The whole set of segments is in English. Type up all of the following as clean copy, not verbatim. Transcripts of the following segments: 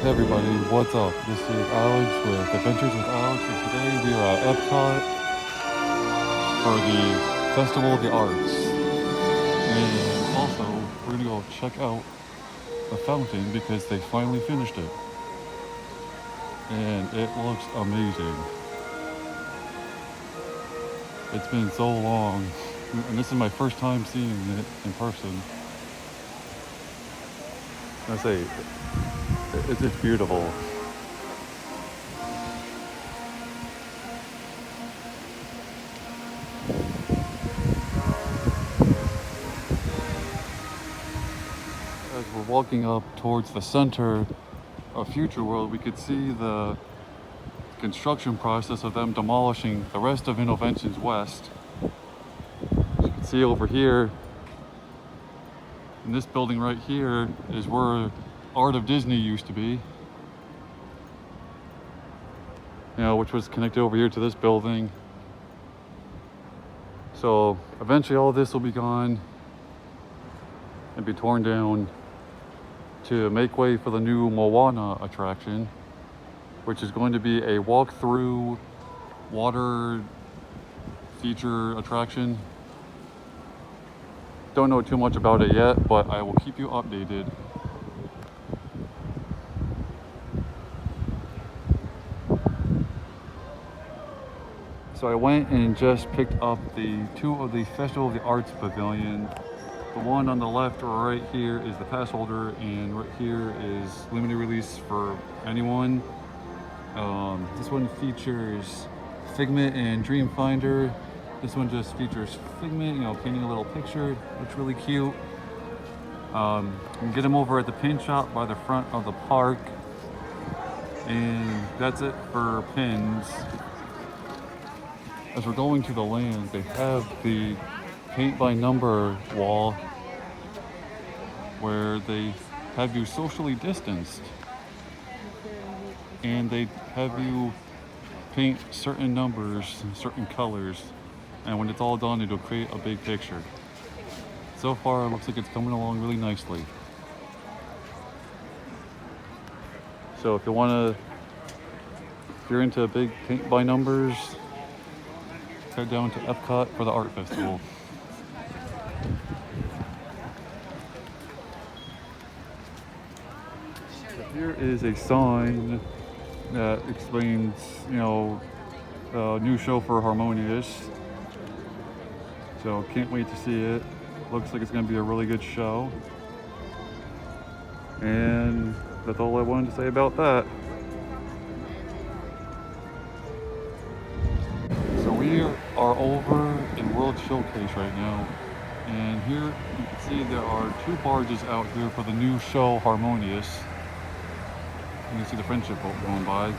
everybody, what's up? This is Alex with Adventures with Alex, and today we are at Epcot for the Festival of the Arts. And also, we're gonna go check out the fountain because they finally finished it. And it looks amazing. It's been so long, and this is my first time seeing it in person. I say, it's just beautiful. As we're walking up towards the center of Future World, we could see the construction process of them demolishing the rest of Innoventions West. As you can see over here, in this building right here is where Art of Disney used to be. Which was connected over here to this building. So eventually all of this will be gone and be torn down to make way for the new Moana attraction, which is going to be a walk-through water feature attraction. Don't know too much about it yet, but I will keep you updated. So I went and just picked up two of the Festival of the Arts Pavilion. The one on the left right here is the pass holder, and right here is limited release for anyone. This one features Figment and Dreamfinder. This one just features Figment, painting a little picture. Looks really cute. You can get them over at the pin shop by the front of the park. And that's it for pins. As we're going to the land, they have the paint by number wall where they have you socially distanced, and they have you paint certain numbers and certain colors, and when it's all done, it'll create a big picture. So far, it looks like it's coming along really nicely. So if you're into big paint by numbers, head down to Epcot for the art festival. So here is a sign that explains, new show for Harmonious. So can't wait to see it. Looks like it's going to be a really good show. And that's all I wanted to say about that. We are over in World Showcase right now, and here you can see there are two barges out here for the new show Harmonious. You can see the friendship boat going by.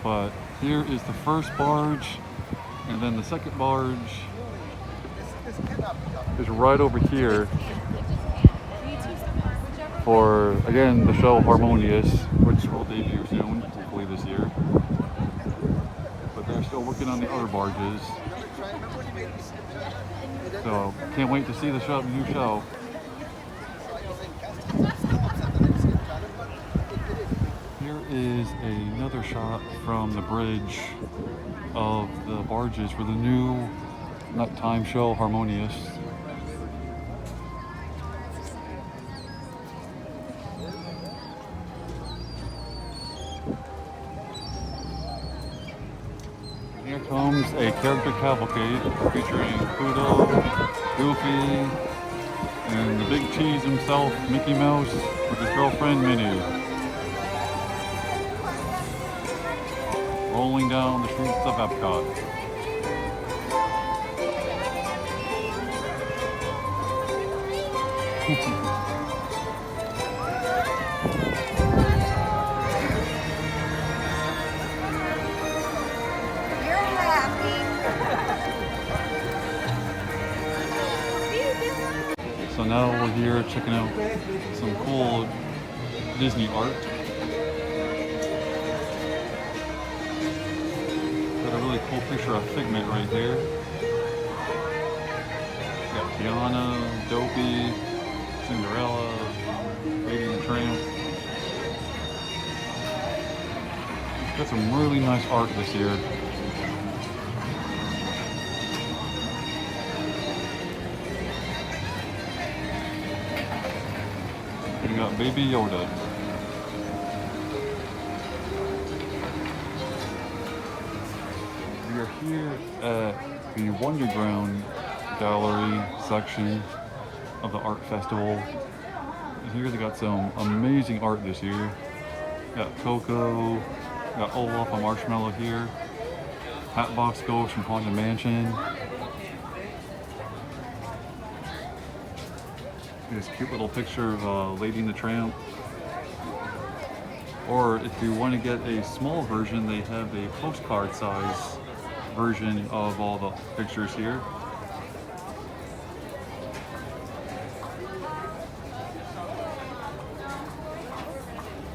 But here is the first barge, and then the second barge is right over here for, again, the show Harmonious, which will debut soon, hopefully this year. They're still working on the other barges, so can't wait to see the new show. Here is another shot from the bridge of the barges for the new nighttime show Harmonious. Here comes a character cavalcade featuring Pluto, Goofy, and the big cheese himself, Mickey Mouse, with his girlfriend Minnie. Rolling down the streets of Epcot. So now we're here checking out some cool Disney art. Got a really cool picture of Figment right here. Got Tiana, Dopey, Cinderella, Lady and the Tramp. Got some really nice art this year. We got Baby Yoda. We are here at the Wonderground gallery section of the art festival. And here they got some amazing art this year. Got Coco, got Olaf a marshmallow here. Hatbox Ghost from Haunted Mansion. This cute little picture of Lady and the Tramp. Or if you want to get a small version, they have a postcard size version of all the pictures here.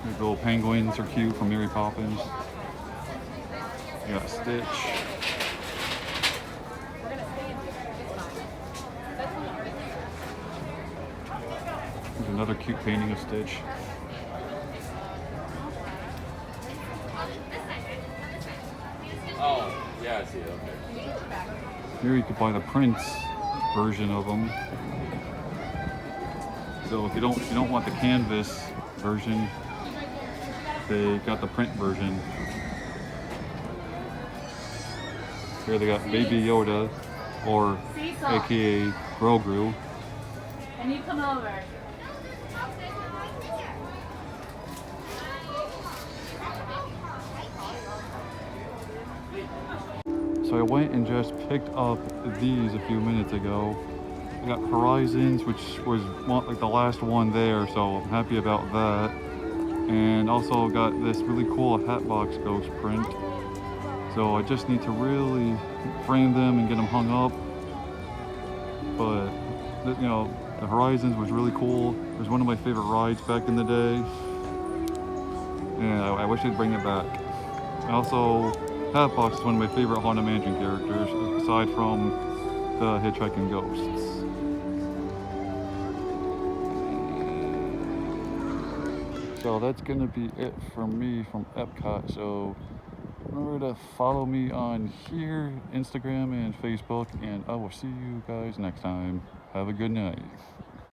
These little penguins are cute from Mary Poppins. You got Stitch. There's another cute painting of Stitch. Oh, yeah, I see it. Okay. Here you could buy the print version of them. So if you don't want the canvas version, they got the print version. Here they got Baby Yoda, or aka Grogu. And you come over. So I went and just picked up these a few minutes ago. I got Horizons, which was like the last one there, so I'm happy about that. And also got this really cool Hatbox Ghost print. So I just need to really frame them and get them hung up. But, you know, the Horizons was really cool. It was one of my favorite rides back in the day. And I wish they'd bring it back. And also, Hatbox is one of my favorite Haunted Mansion characters, aside from the Hitchhiking Ghosts. So that's gonna be it from me from Epcot. So remember to follow me on here, Instagram and Facebook, and I will see you guys next time. Have a good night.